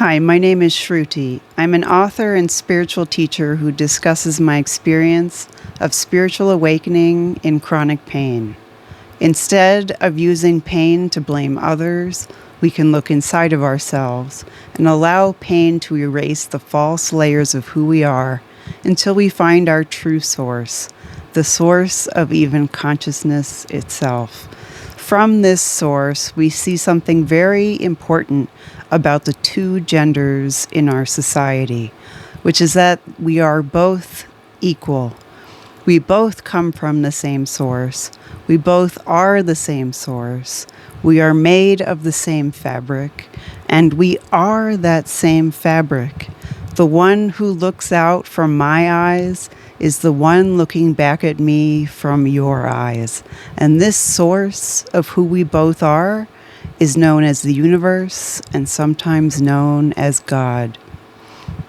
Hi, my name is Sruti. I'm an author and spiritual teacher who discusses my experience of spiritual awakening in chronic pain. Instead of using pain to blame others, we can look inside of ourselves and allow pain to erase the false layers of who we are until we find our true source, the source of even consciousness itself. From this source, we see something very important about the two genders in our society, which is that we are both equal. We both come from the same source. We both are the same source. We are made of the same fabric, and we are that same fabric. The one who looks out from my eyes is the one looking back at me from your eyes. And this source of who we both are is known as the universe and sometimes known as God.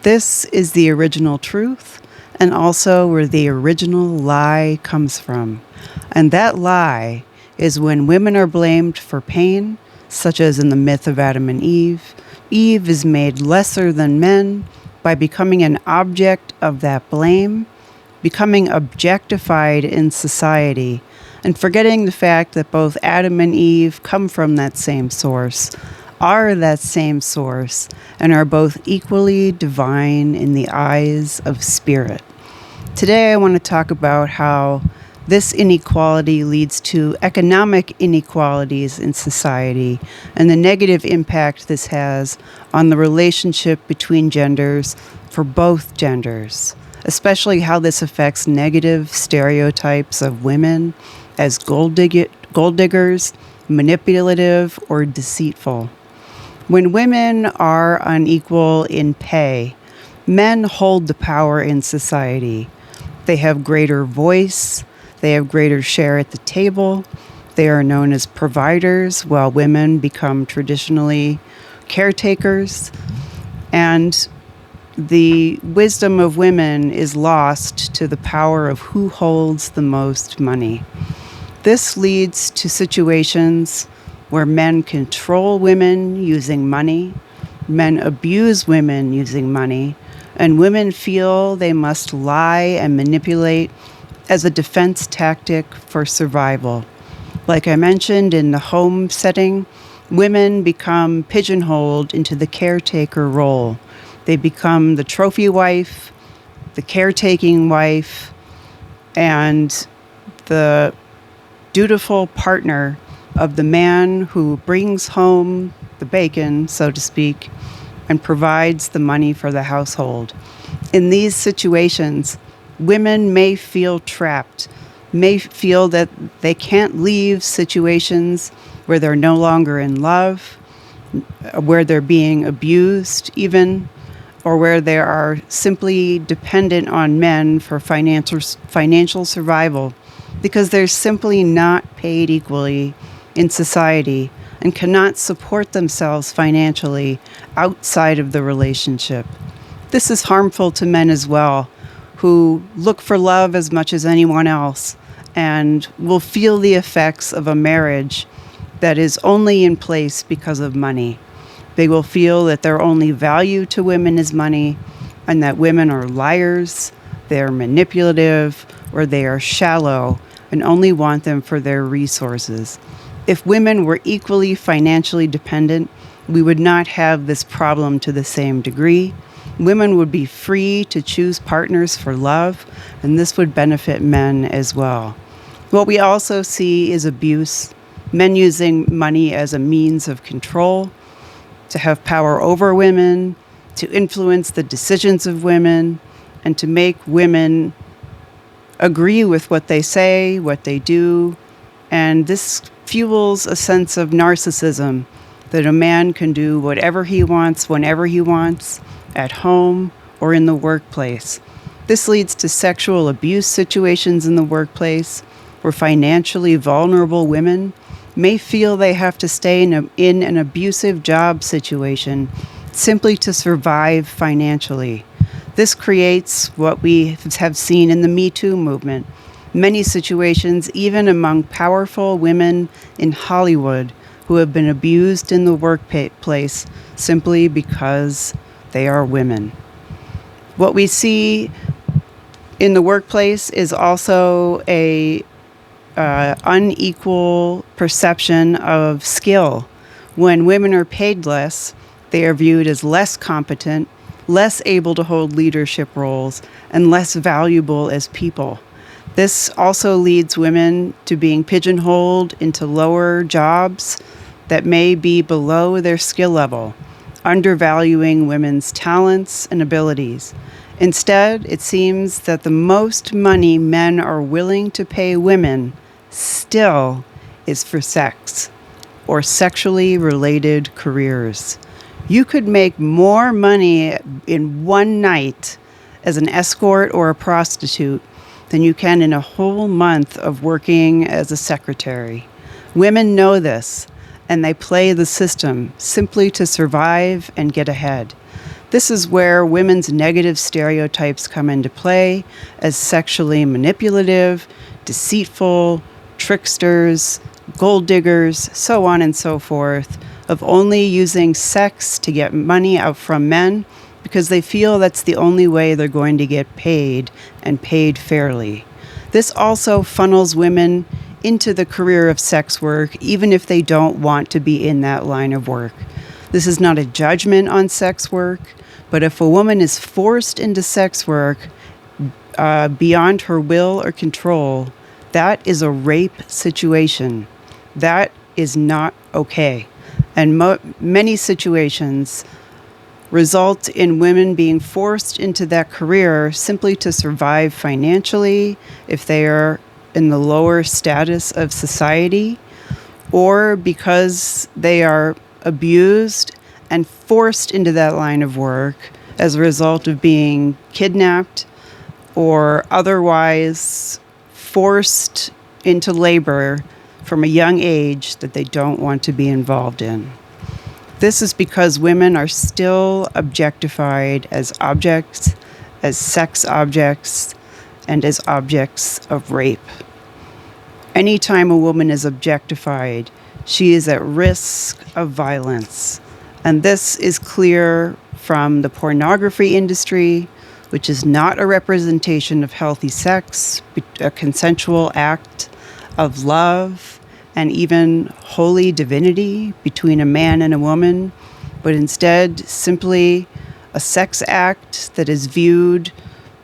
This is the original truth and also where the original lie comes from. And that lie is when women are blamed for pain, such as in the myth of Adam and Eve. Eve is made lesser than men by becoming an object of that blame, becoming objectified in society, and forgetting the fact that both Adam and Eve come from that same source, are that same source, and are both equally divine in the eyes of spirit. Today I want to talk about how this inequality leads to economic inequalities in society and the negative impact this has on the relationship between genders for both genders, especially how this affects negative stereotypes of women as gold diggers, manipulative, or deceitful. When women are unequal in pay, men hold the power in society. They have greater voice, they have greater share at the table, they are known as providers, while women become traditionally caretakers, and the wisdom of women is lost to the power of who holds the most money. This leads to situations where men control women using money, men abuse women using money, and women feel they must lie and manipulate as a defense tactic for survival. Like I mentioned, in the home setting, women become pigeonholed into the caretaker role. They become the trophy wife, the caretaking wife, and the dutiful partner of the man who brings home the bacon, so to speak, and provides the money for the household. In these situations, women may feel trapped, may feel that they can't leave situations where they're no longer in love, where they're being abused even, or where they are simply dependent on men for financial survival, because they're simply not paid equally in society and cannot support themselves financially outside of the relationship. This is harmful to men as well, who look for love as much as anyone else and will feel the effects of a marriage that is only in place because of money. They will feel that their only value to women is money, and that women are liars, they're manipulative, or they are shallow and only want them for their resources. If women were equally financially dependent, we would not have this problem to the same degree. Women would be free to choose partners for love, and this would benefit men as well. What we also see is abuse, men using money as a means of control, to have power over women, to influence the decisions of women, and to make women agree with what they say, what they do. And this fuels a sense of narcissism, that a man can do whatever he wants, whenever he wants, at home or in the workplace. This leads to sexual abuse situations in the workplace, where financially vulnerable women may feel they have to stay in an abusive job situation simply to survive financially. This creates what we have seen in the Me Too movement. Many situations, even among powerful women in Hollywood, who who have been abused in the workplace simply because they are women. What we see in the workplace is also a unequal perception of skill. When women are paid less, they are viewed as less competent, less able to hold leadership roles, and less valuable as people. This also leads women to being pigeonholed into lower jobs that may be below their skill level, undervaluing women's talents and abilities. Instead, it seems that the most money men are willing to pay women still is for sex or sexually related careers. You could make more money in one night as an escort or a prostitute than you can in a whole month of working as a secretary. Women know this, and they play the system simply to survive and get ahead. This is where women's negative stereotypes come into play as sexually manipulative, deceitful, tricksters, gold diggers, so on and so forth, of only using sex to get money out from men because they feel that's the only way they're going to get paid and paid fairly. This also funnels women into the career of sex work, even if they don't want to be in that line of work. This is not a judgment on sex work, but if a woman is forced into sex work beyond her will or control, that is a rape situation. That is not okay. And many situations result in women being forced into that career simply to survive financially if they are in the lower status of society, or because they are abused and forced into that line of work as a result of being kidnapped or otherwise forced into labor from a young age that they don't want to be involved in. This is because women are still objectified as objects, as sex objects, and as objects of rape. Anytime a woman is objectified, she is at risk of violence. And this is clear from the pornography industry, which is not a representation of healthy sex, a consensual act of love and even holy divinity between a man and a woman, but instead simply a sex act that is viewed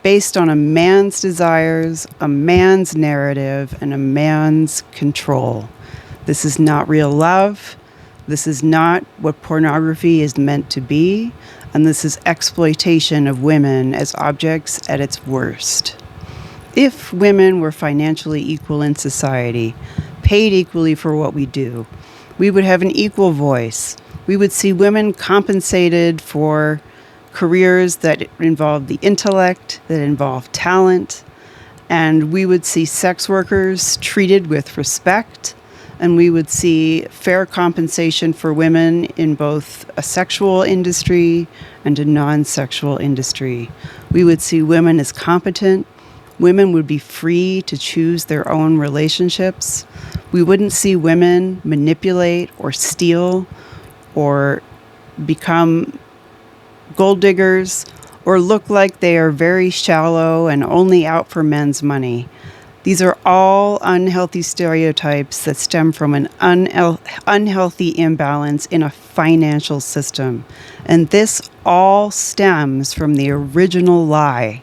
based on a man's desires, a man's narrative, and a man's control. This is not real love. This is not what pornography is meant to be, and this is exploitation of women as objects at its worst. If women were financially equal in society, paid equally for what we do, we would have an equal voice. We would see women compensated for careers that involve the intellect, that involve talent, and we would see sex workers treated with respect, and we would see fair compensation for women in both a sexual industry and a non-sexual industry. We would see women as competent. Women would be free to choose their own relationships. We wouldn't see women manipulate or steal or become gold diggers or look like they are very shallow and only out for men's money. These are all unhealthy stereotypes that stem from an unhealthy imbalance in a financial system. And this all stems from the original lie.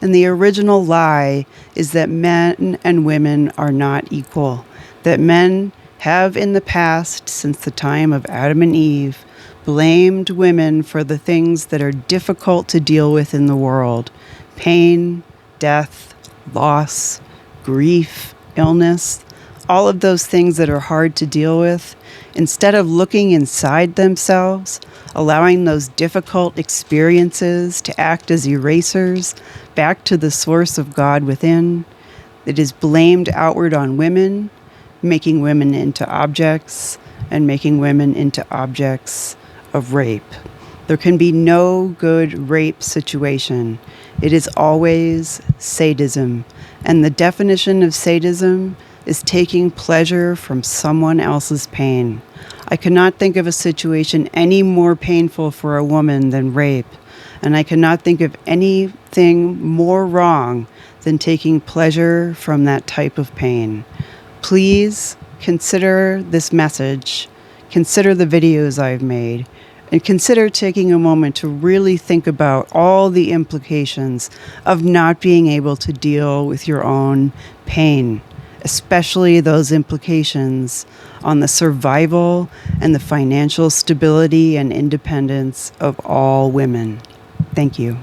And the original lie is that men and women are not equal, that men have in the past, since the time of Adam and Eve, blamed women for the things that are difficult to deal with in the world: pain, death, loss, grief, illness, all of those things that are hard to deal with. Instead of looking inside themselves, allowing those difficult experiences to act as erasers back to the source of God within, it is blamed outward on women, making women into objects and making women into objects of rape. There can be no good rape situation. It is always sadism. And the definition of sadism is taking pleasure from someone else's pain. I cannot think of a situation any more painful for a woman than rape, and I cannot think of anything more wrong than taking pleasure from that type of pain. Please consider this message, consider the videos I've made, and consider taking a moment to really think about all the implications of not being able to deal with your own pain, especially those implications on the survival and the financial stability and independence of all women. Thank you.